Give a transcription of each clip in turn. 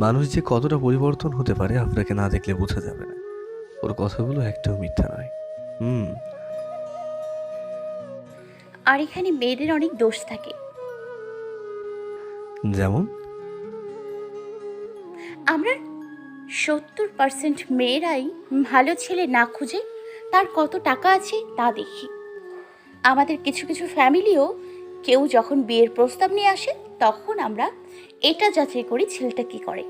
মানুষ যে কতটা পরিবর্তন হতে পারে আপনাকে না দেখলে বোঝা যাবে না। ওর কথাগুলো একটাও মিথ্যা নয়। হুম। আর এখানে মেয়েদের অনেক দোষ থাকে। যেমন? আমরা 70% মেয়েরাই ভালো ছেলে না খুঁজে তার কত টাকা আছে তা দেখি। আমাদের কিছু কিছু ফ্যামিলিও কেউ যখন বিয়ের প্রস্তাব নিয়ে আসে তখন আমরা এটা যাচাই করি ছেলেটা কি করে,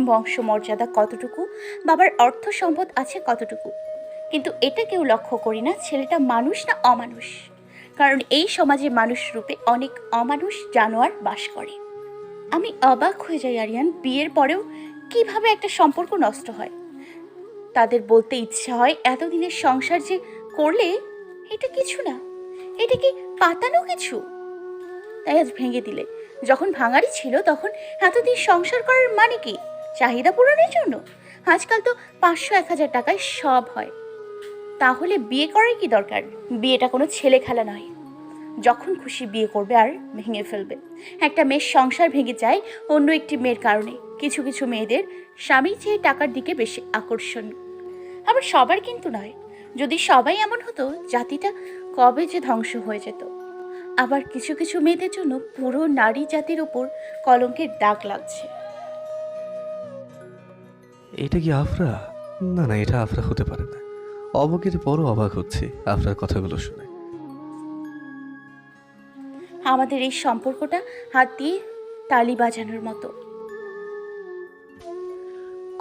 বংশমর্যাদা কতটুকু, বাবার অর্থ সম্পদ আছে কতটুকু। কিন্তু এটা কেউ লক্ষ্য করি না ছেলেটা মানুষ না অমানুষ। কারণ এই সমাজে মানুষ রূপে অনেক অমানুষ জানোয়ার বাস করে। আমি অবাক হয়ে যাই আরিয়ান, বিয়ের পরেও কিভাবে একটা সম্পর্ক নষ্ট হয়। তাদের বলতে ইচ্ছা হয় এতদিনের সংসার যে করলে এটা কিছু না, এটা কি পাতানো কিছু, তাই আজ ভেঙে দিলে। যখন ভাঙারই ছিল তখন এতদিন সংসার করার মানে কি? চাহিদা পূরণের জন্য? আজকাল তো 500-1000 টাকায় সব হয়। তাহলে বিয়ে করার কি দরকার? বিয়েটা কোনো ছেলে খেলা নয়। যখন খুশি বিয়ে করবে আর ভেঙে ফেলবে। একটা মেয়ের সংসার ভেঙে যায় অন্য একটি মেয়ের কারণে। কিছু কিছু মেয়েদের স্বামী চেয়ে টাকার দিকে বেশি আকর্ষণ, আবার সবার কিন্তু নয়। যদি সবাই এমন হতো জাতিটা কবে যে ধ্বংস হয়ে যেত। আবার কিছু কিছু মেয়েদের জন্য পুরো নারী জাতির ওপর কলঙ্কের দাগ লাগছে। এটা কি আফরা? না না, এটা আফরা হতে পারে না। অবাকের পরও অবাক হচ্ছে আপনার কথাগুলো শুনে। আমাদের এই সম্পর্কটা হাত দিয়ে তালি বাজানোর মতো।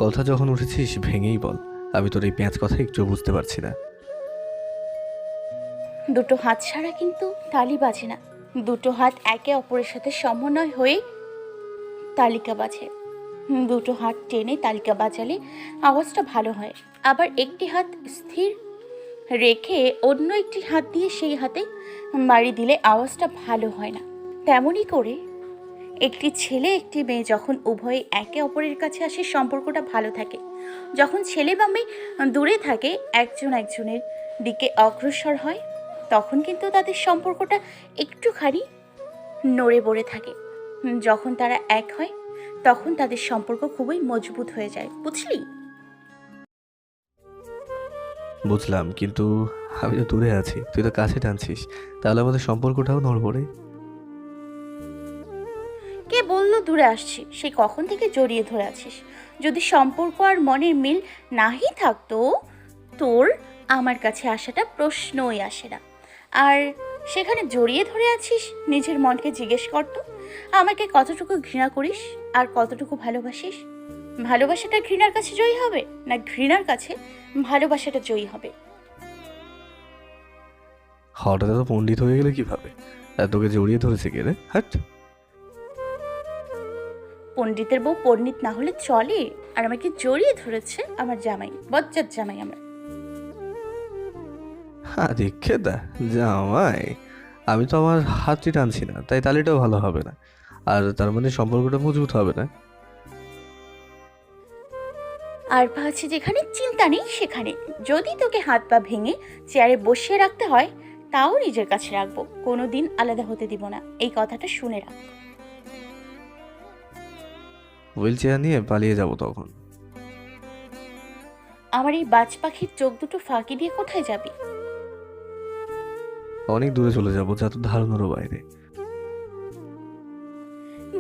কথা যখন উঠেছিস ভেঙেই বল। আমি তোর এই প্যাঁচ কথা একটু বুঝতে পারছি না। দুটো হাত ছাড়া কিন্তু তালি বাজে না। দুটো হাত একে অপরের সাথে সমন্বয় হয়ে তালিকা বাজে। দুটো হাত টেনে তালিকা বাজালে আওয়াজটা ভালো হয়। আবার একটি হাত স্থির রেখে অন্য একটি হাত দিয়ে সেই হাতে মারি দিলে আওয়াজটা ভালো হয় না। তেমনই করে একটি ছেলে একটি মেয়ে যখন উভয়ে একে অপরের কাছে আসে সম্পর্কটা ভালো থাকে। যখন ছেলে বা মেয়ে দূরে থাকে, একজন একজনের দিকে অগ্রসর হয়, তখন কিন্তু তাদের সম্পর্কটা একটুখানি নড়ে বড়ে থাকে। যখন তারা এক হয় তখন তাদের সম্পর্ক খুবই মজবুত হয়ে যায়, বুঝলি? বুঝলাম, কিন্তু আমি তো দূরে আছি, তুই তো কাছে টানছিস, তাহলে আমাদের সম্পর্কটাও নড়বড়ে। কে বললো দূরে আসছি? সেই কখন থেকে জড়িয়ে ধরে আছিস। যদি সম্পর্ক আর মনের মিল নাহি থাকতো, তোর আমার কাছে আসাটা প্রশ্নই আসে না। আর সেখানে জড়িয়ে ধরে আছিস, নিজের মনকে জিজ্ঞেস করতো আমাকে কতটুকু ঘৃণা করিস আর কতটুকু ভালোবাসিস। ভালোবাসাটা ঘৃণার কাছে জয়ী হবে, না ঘৃণার কাছে ভালোবাসাটা জয়ী হবে? হঠাৎ এত পণ্ডিত হয়ে গেলে কিভাবে? আর তোকে জড়িয়ে ধরেছে কে রে? হাট! পণ্ডিতের বউ পণ্ডিত না হলে চলে? আর আমাকে জড়িয়ে ধরেছে আমার জামাই, বজ্জাত জামাই আমার। হ্যাঁ, দেখে দা জামাই। আমি তো আমার হাতটি টানছি না, তাই তালিটাও ভালো হবে না। আর তার মানে সম্পর্কটা মজবুত হবে না। আর পা আছে যেখানে, চিন্তা নেই সেখানে। যদি তোকে হাত পা ভেঙে চেয়ারে বসিয়ে রাখতে হয়, তাও নিজের কাছে রাখবো, কোনোদিন আলাদা হতে দিব না। এই কথাটা শুনে রাখ। হুইল চেয়ার নিয়ে পালিয়ে যাব তখন। আমার এই বাজ পাখির চোখ দুটো ফাঁকি দিয়ে কোথায় যাবি? অনেক দূরে চলে যাব, যা তোর ধারণারও বাইরে।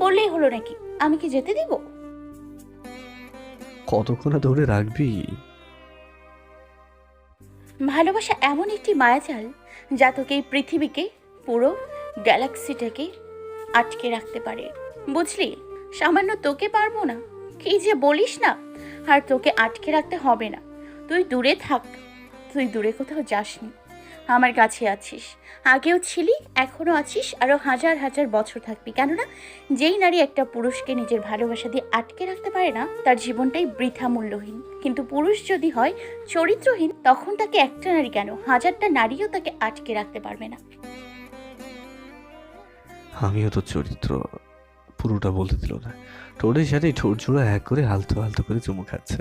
বললেই হলো নাকি? আমি কি যেতে দিব? কতক্ষণ আর ধরে রাখবি? ভালোবাসা এমন একটি মায়াজাল যা তোকে এই পৃথিবীকে, পুরো গ্যালাক্সিটাকে আটকে রাখতে পারে, বুঝলি? সামান্য তোকে পারবো না, কি যে বলিস না। আর তোকে আটকে রাখতে হবে না। তুই দূরে থাক, তুই দূরে কোথাও যাসনি, আমার কাছে আছিস। আগেও ছিলি, এখনো আছিস, আরো হাজার হাজার বছর থাকবি। কেননা যেই নারী একটা পুরুষকে নিজের ভালোবাসা দিয়ে আটকে রাখতে পারে না, তার জীবনটাই বৃথা মূল্যহীন। কিন্তু পুরুষ যদি হয় চরিত্রহীন, তখন তাকে একটা নারী কেন, হাজারটা নারীও তাকে আটকে রাখতে পারবে না। আমিও তো চরিত্র। পুরোটা বলতে দিল না। ঠোঁটের সাথে ঠোঁট জোড়া এক করে আলতো আলতো করে চুমু খাচ্ছে।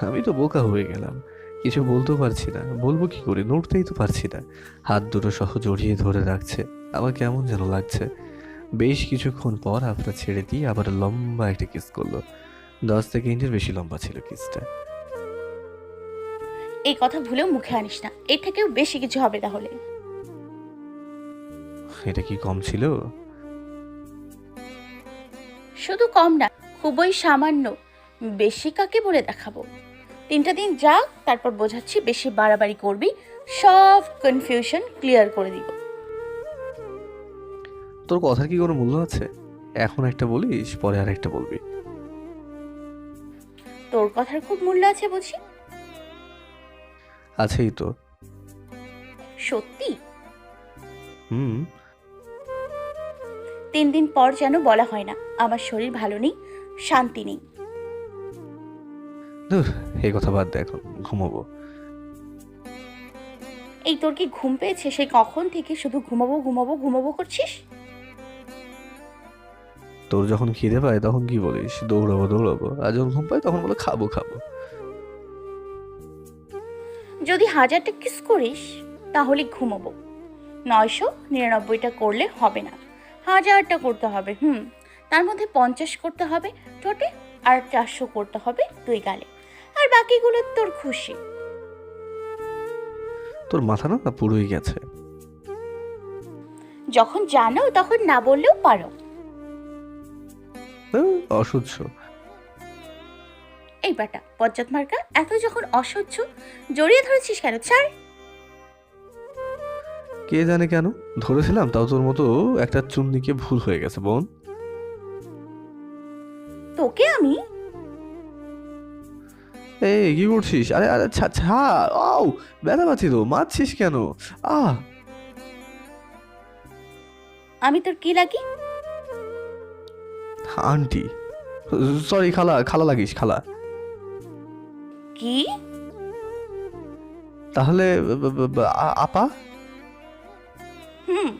আমি তো বোকা হয়ে গেলাম, কিছু বলতেও পারছি না। বলবো কি করে? নড়তেই তো পারছি না। হাত দুটো সহ জড়িয়ে ধরে রাখছে। আমার কেমন যেন লাগছে। বেশ কিছুক্ষণ পর আপনার ছেড়ে দিয়ে আবার লম্বা একটা কিস করলো। 10 সেকেন্ডের বেশি লম্বা ছিল কিসটা। এই কথা ভুলেও মুখে আনিস না, এর থেকেও বেশি কিছু হবে তাহলে। এটা কি কম ছিল? শুধু কম না, খুবই সামান্য। বেশি কাকে বলে দেখাবো? 3টা দিন যাক, তারপর বোঝাচ্ছি। বেশি বাড়াবাড়ি করবি, সব কনফিউশন ক্লিয়ার করে দিব। তোর কথার কি কোনো মূল্য আছে? এখন একটা বলিস, পরে আর একটা বলবি। তোর কথার খুব মূল্য আছে বুঝি? আছেই তো। সত্যি? হুম। 3 দিন পর যেন বলা হয় না আমার শরীর ভালো নেই, শান্তি নেই। ধুর, এই কথা বাদ দে, এখন ঘুমাবো। এই তোর কি ঘুম পেয়েছে? সেই কখন থেকে শুধু ঘুমাবো ঘুমাবো ঘুমাবো করছিস। তোর যখন খিদে পায় তখন কি বলিস? দৌড়াবো দৌড়াবো, আর যখন ঘুম পায় তখন বলে খাবো খাবো। যদি 1000টা কিস করিস তাহলে ঘুমাবো। 999টা করলে হবে না, 1000টা করতে হবে। তার মধ্যে 50 করতে হবে ঠোঁটে, আর 400 করতে হবে 2 গালে, আর বাকিগুলো তোর খুশি। তোর মাথা না পুরোই গেছে। যখন জানো তখন না বললেও পারো। অসহ্য। এই বেটা বজ্জাত মার্কা, এত যখন অসহ্য, জড়িয়ে ধরেছিস কেন? ছাড়। কে জানে কেন ধরেছিলাম, তাও তোর মতো একটা চুন্নিকে ভুল হয়ে গেছে বোন। তোকে আমি? এই কি করছিস? আরে আরে ছাড়। আউ, ব্যথা পাচ্ছি তো, মারছিস কেন? আহ, আমি তোর কি লাগি? আন্টি। সরি, খালা, খালা লাগিস, খালা। কি? তাহলে আপা? হুম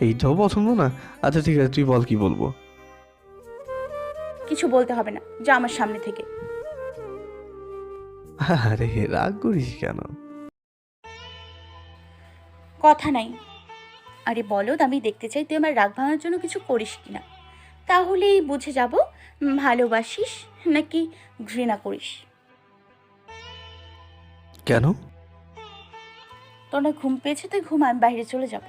এইটাও পছন্দ না? আচ্ছা ঠিক আছে, তুই বল কি বলবো। কিছু বলতে হবে না, যা আমার সামনে থেকে। আরে রাগ করিস কেন? কথা নাই। আরে বলদ, আমি দেখতে চাই তুই আমার রাগ ভাঙার জন্য কিছু করিস কিনা, তাহলেই বুঝে যাব ভালোবাসিস নাকি ঘৃণা করিস। কেন? তোর না ঘুম পেয়েছে, তুই ঘুমা, আমি বাইরে চলে যাব।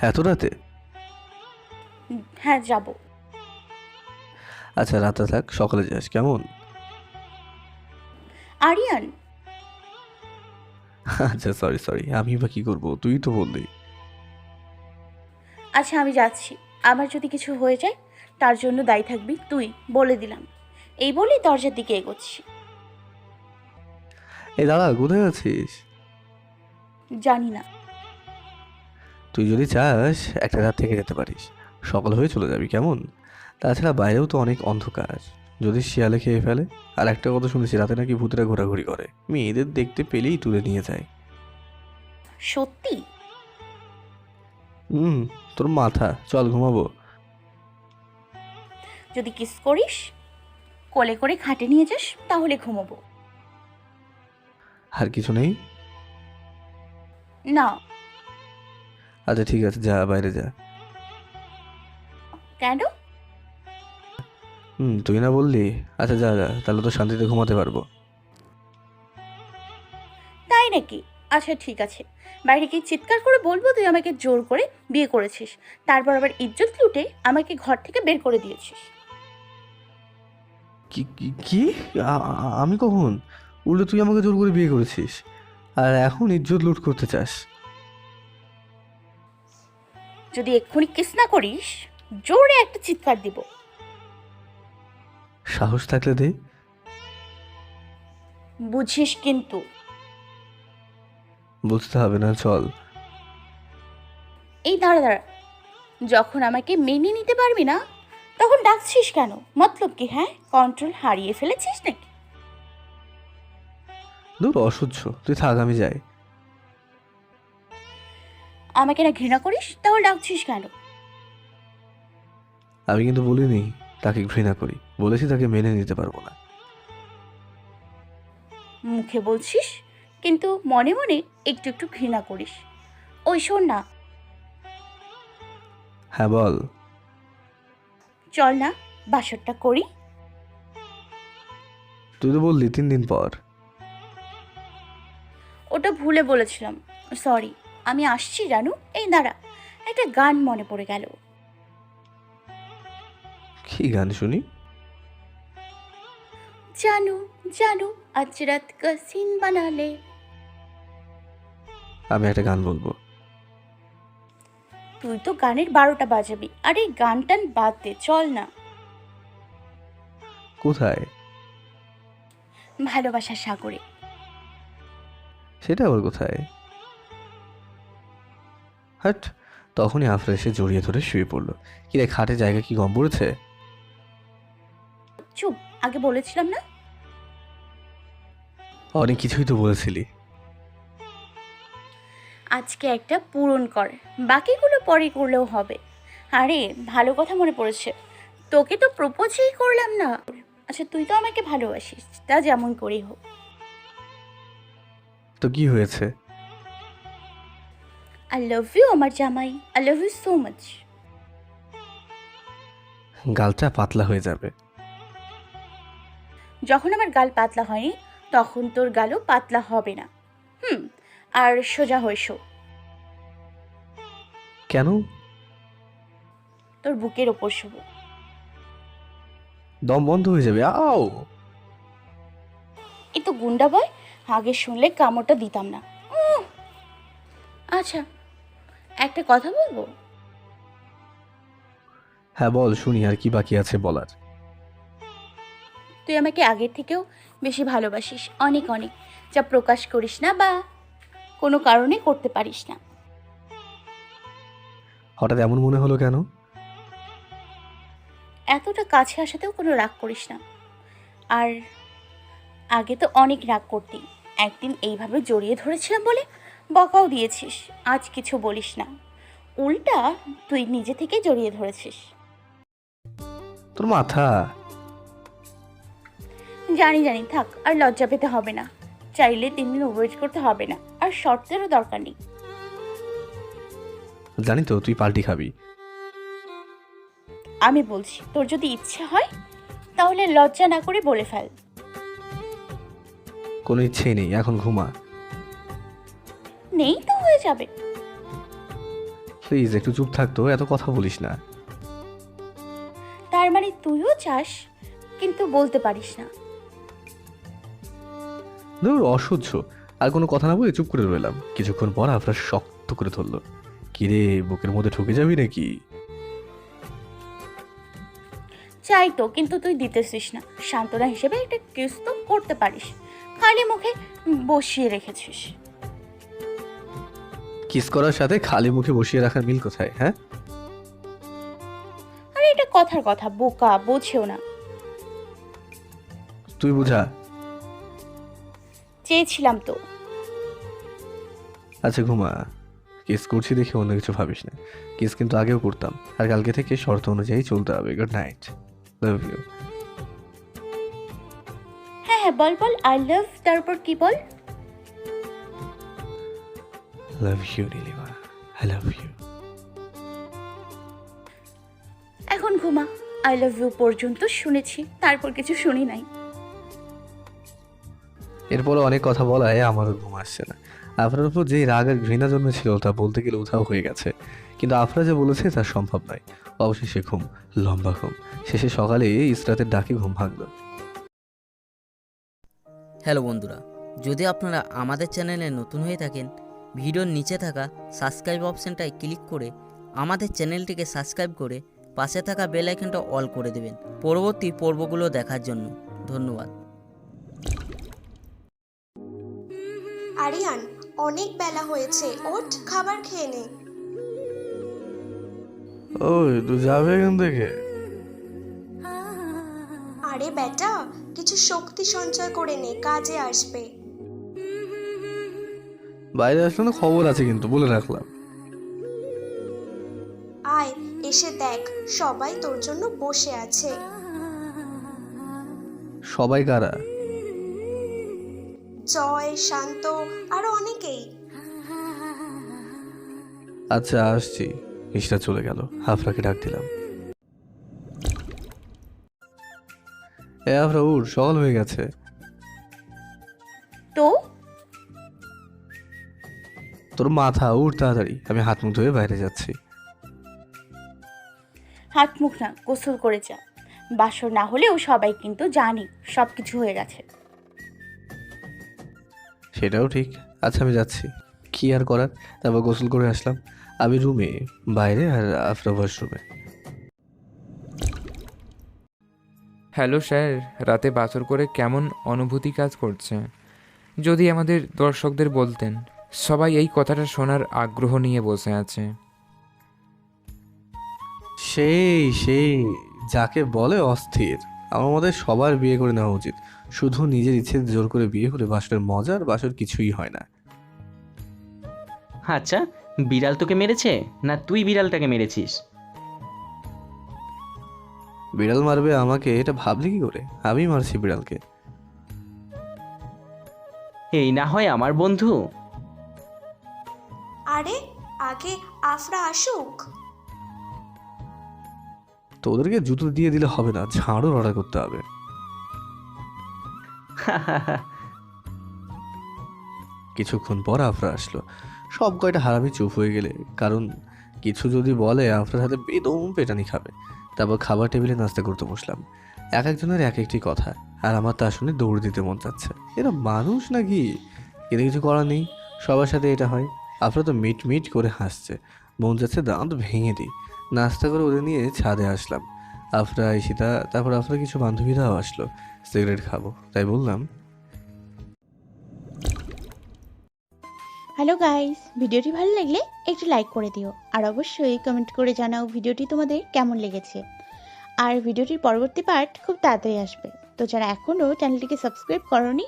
এত রাতে? হ্যাঁ যাব। আচ্ছা রাতে থাক, সকালে যাস কেমন? আরিয়ান। আচ্ছা সরি সরি, আমি বা কি করবো, তুই তো বললি। আচ্ছা আমি যাচ্ছি, আমার যদি কিছু হয়ে যায় তার জন্য দায়ী থাকবি তুই, বলে দিলাম। এই বলেই দরজার দিকে এগোচ্ছি। এই দাদা, কোথায় আছিস? জানি না। তুই যদি চাস একটা রাত থেকে যেতে পারিস, সকাল হয়ে চলে যাবি কেমন? তাছাড়া বাইরেও তো অনেক অন্ধকার, যদি শিয়ালে খেয়ে ফেলে। আর একটা কথা শুনেছি, রাতে নাকি ভূতেরা ঘোরাঘুরি করে, মেয়েদের দেখতে পেলেই তুলে নিয়ে যায়। সত্যি? হুম। তোর মাথা, চল ঘুমাবো। যদি কিস করিস, কোলে করে খাটে নিয়ে যাস, তাহলে ঘুমোবো। আর কিছু নেই? না। আচ্ছা ঠিক আছে, যা বাইরে যা। কেন? তুই না বললি? আচ্ছা যা যা, তাহলে তো শান্তিতে ঘুমাতে পারবো। তাই নাকি? আচ্ছা ঠিক আছে, বাইরে গিয়ে চিৎকার করে বলবো তুই আমাকে জোর করে বিয়ে করেছিস, তারপর আবার ইজ্জত লুটে আমাকে ঘর থেকে বের করে দিয়েছিস। কি কি কি? আমি কখন? উল্টো তুই আমাকে জোর করে বিয়ে করেছিস, আর এখন ইজ্জত লুট করতে চাস? যদি এক্ষুনি কিস না করিস, জোরে একটা চিৎকার দিব। সাহস থাকলে দে। বুঝিস কিন্তু। বুঝতে হবে না, চল। এই দাঁড়া দাঁড়া, যখন আমাকে মেনে নিতে পারবি না তখন ডাকছিস কেন? মতলব কি? হ্যাঁ, কন্ট্রোল হারিয়ে ফেলেছিস নাকি? দূর, অসহ্য, তুই থাক, আমি যাই। আমাকে না ঘৃণা করিস, তাহলে ডাকছিস কেন? আমি কিন্তু বলিনি তাকে ঘৃণা করি, বলেছি তাকে মেনে নিতে পারবো না। মুখে বলছিস, কিন্তু মনে মনে একটু একটু ঘৃণা করিস। ওই শোন না, হ্যাঁ বল। চল না বাসরটা করি। তুই তো বললি 3 দিন পর। ওটা ভুলে বলেছিলাম, সরি। আমি আসছি জানু। এই দাঁড়া, একটা গান মনে পড়ে গেল। কি গান শুনি? জানু জানু আজ রাত কা সিন বানালে। আমি একটা গান বলবো। তুই তো গানের 12টা বাজাবি। আরে গান টান বাদ দে, চল না। কোথায়? ভালোবাসার সাগরে। সেটা আবার কোথায়? হাট। তখনই আফরা এসে জড়িয়ে ধরে শুয়ে পড়লো। কিরে, খাটে জায়গা কি কম পড়েছে? চুপ, আগে বলেছিলাম না। অনেক কিছুই তো বলেছিলি। আজকে একটা পূরণ কর, বাকিগুলো পরে করলেও হবে। আরে ভালো কথা মনে পড়েছে, তোকে তো প্রপোজই করলাম না। আচ্ছা তুই তো আমাকে ভালোবাসিস, তা যেমন করেই হোক। তো কি হয়েছে? আই লাভ ইউ আমার জামাই, I love you so much. গালটা পাতলা হয়ে যাবে। যখন আমার গাল পাতলা হয়নি তখন তোর গালও পাতলা হবে না। আর সোজা হয়ে শো। কেন? তোর বুকের ওপর শোব। দম বন্ধ হয়ে যাবে। আও! এই তো গুন্ডা বয়, আগে শুনলে কামড়টা দিতাম না। আচ্ছা একটা কথা বলবো? হ্যাঁ বল, শুনি। আর কি বাকি আছে বলার? তুই আমাকে আগের থেকেও বেশি ভালোবাসিস, অনেক অনেক, যা প্রকাশ করিস না বা কোনো কারণে করতে পারিস না। হঠাৎ এমন মনে হলো কেন? এতটা কাছে আসাতেও কোনো রাগ করিস না। আর আগে তো অনেক রাগ করতি, একদিন এইভাবে জড়িয়ে ধরেছিলাম বলে বকাও দিয়েছিস। আজ কিছু বলিস না, উল্টা তুই নিজে থেকে জড়িয়ে ধরেছিস। তোর মাথা। জানি জানি, থাক আর লজ্জা পেতে হবে না। চাইলে 3 দিন ওয়েট করতে হবে না, আর শর্তেরও দরকার নেই। জানি তো তুই পাল্টি খাবি। আমি বলছি, তোর যদি ইচ্ছে হয় তাহলে লজ্জা না করে বলে ফেল। কোনো ইচ্ছেই নেই, এখন ঘুমা। নেই তো হয়ে যাবে। প্লিজ একটু চুপ থাকতো, এত কথা বলিস না। তার মানে তুইও চাস কিন্তু বলতে পারিস না। ধুর, অসহ্য। আর কোনো কথা না বলে চুপ করে রইলাম। কিছুক্ষণ পর আফরা শক্ত করে ধরলো। কিরে, বুকের মধ্যে ঢুকে যাবি নাকি? চাই তো, কিন্তু তুই দিতেছিস না। সান্ত্বনা হিসেবে একটা কিস তো করতে পারিস, খালি মুখে বসিয়ে রেখেছিস। কিস করার সাথে খালি মুখে বসিয়ে রাখার মিল কোথায়? হ্যাঁ, আরে এটা কথার কথা, বোকা, বোঝেও না। তুই বুঝা। চেয়েছিলাম তো। আচ্ছা ঘুমা। কিস করছি দেখে অন্য কিছু ভাবিস না। কিস কিন্তু আগেও করতাম, আর কালকে থেকে শর্ত অনুযায়ী চলতে হবে। Good night, love you. হ্যাঁ হ্যাঁ বল বল, আই লাভ, তারপর কি বল? Love you Nilima, I love you. এখন ঘুমা। আই লাভ ইউ পর্যন্ত শুনেছি, তারপর কিছু শুনি নাই। এরপরে অনেক কথা বলায় আমারও ঘুম আসছে না। আফরার উপর যে রাগ আর ঘৃণা জন্মেছিল তা বলতে গেলে উধাও হয়ে গেছে। কিন্তু আফরা যা বলেছে তা সম্ভব নয়। অবশেষে ঘুম, লম্বা ঘুম। শেষে সকালে ইসরাতের ডাকে ঘুম ভাঙল। হ্যালো বন্ধুরা, যদি আপনারা আমাদের চ্যানেলে নতুন হয়ে থাকেন, ভিডিওর নিচে থাকা সাবস্ক্রাইব অপশানটায় ক্লিক করে আমাদের চ্যানেলটিকে সাবস্ক্রাইব করে পাশে থাকা বেল আইকনটা অল করে দেবেন পরবর্তী পর্বগুলো দেখার জন্য। ধন্যবাদ। আরিয়ান, অনেক বেলা হয়েছে, ওঠ খাবার খেয়ে নে। ওই তুই যাবে এখান থেকে? আরে বেটা, কিছু শক্তি সঞ্চয় করে নে, কাজে আসবে। বাইরে আসলে না খবর আছে, কিন্তু বলে রাখলাম। আয়, এসে দেখ, সবাই তোর জন্য বসে আছে। সবাই কারা? জয়, শান্ত, আরো অনেকেই। আচ্ছা আসছি। ইসরা চলে গেল, আফরাকে ডাক দিলাম। আফরা উঠ, সকাল হয়ে গেছে। তো তোর মাথা উঠ তাড়াতাড়ি, আমি হাত মুখ ধুয়ে বাইরে যাচ্ছি। হাত মুখ না, গোসল করে যা। বাসর না হলেও সবাই কিন্তু জানি সব কিছু হয়ে গেছে। সেটাও ঠিক। আচ্ছা আমি যাচ্ছি, কি আর করার। তারপর গোসল করে আসলাম। আমি রুমে, বাইরে, আর আফরা ওয়াশরুমে। হ্যালো স্যার, রাতে বাছর করে কেমন অনুভূতি কাজ করছে যদি আমাদের দর্শকদের বলতেন। সবাই এই কথাটা শোনার আগ্রহ নিয়ে বসে আছে। সেই সেই যাকে বলে অস্থির। আমার মতে সবার বিয়ে করে নেওয়া উচিত। শুধু নিজের ইচ্ছে জোর করে বিয়ে হলে বাসরের মজা আর বাসর কিছুই হয় না। আচ্ছা, বিড়াল তোকে মেরেছে না তুই বিড়ালটাকে মেরেছিস? বিড়াল মারবে আমাকে, এটা ভাবলি কি করে? আমি মারছি বিড়ালকে। এই না হয় আমার বন্ধু। আরে আগে আফরা আসুক। তোদেরকে জুতো দিয়ে দিলে হবে না, ঝাড়ু লড়াই করতে হবে। কিছুক্ষণ পর আফরা আসলো। সব কয়টা হারামি চুপ হয়ে গেলে, কারণ কিছু যদি বলে আফরার হাতে বেদম পেটানি খাবে। তারপর খাবার টেবিলে নাস্তা করতে বসলাম। এক একজনের এক একটি কথা, আর আমার তা শুনে দৌড় দিতে মন চাচ্ছে। এরা মানুষ নাকি? কিন্তু কিছু করার নেই, সবার সাথে এটা হয়। আফরা তো মিট মিট করে হাসছে, মন যাচ্ছে দাঁত ভেঙে দিই। নাস্তা করে ওদের নিয়ে ছাদে আসলাম। আফরা, ঈশিতা, তারপর আফরা কিছু বান্ধবীরাও আসলো। সিগারেট খাবো তাই বললাম, হ্যালো গাইস, ভিডিওটি ভালো লাগলে একটু লাইক করে দিও, আর অবশ্যই কমেন্ট করে জানাও ভিডিওটি তোমাদের কেমন লেগেছে। আর ভিডিওটির পরবর্তী পার্ট খুব তাড়াতাড়ি আসবে। তো যারা এখনও চ্যানেলটিকে সাবস্ক্রাইব করোনি,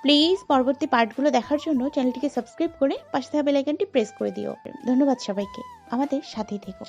প্লিজ পরবর্তী পার্টগুলো দেখার জন্য চ্যানেলটিকে সাবস্ক্রাইব করে পাশে থাকা বেল আইকনটি প্রেস করে দিও। ধন্যবাদ সবাইকে, আমাদের সাথেই থেকো।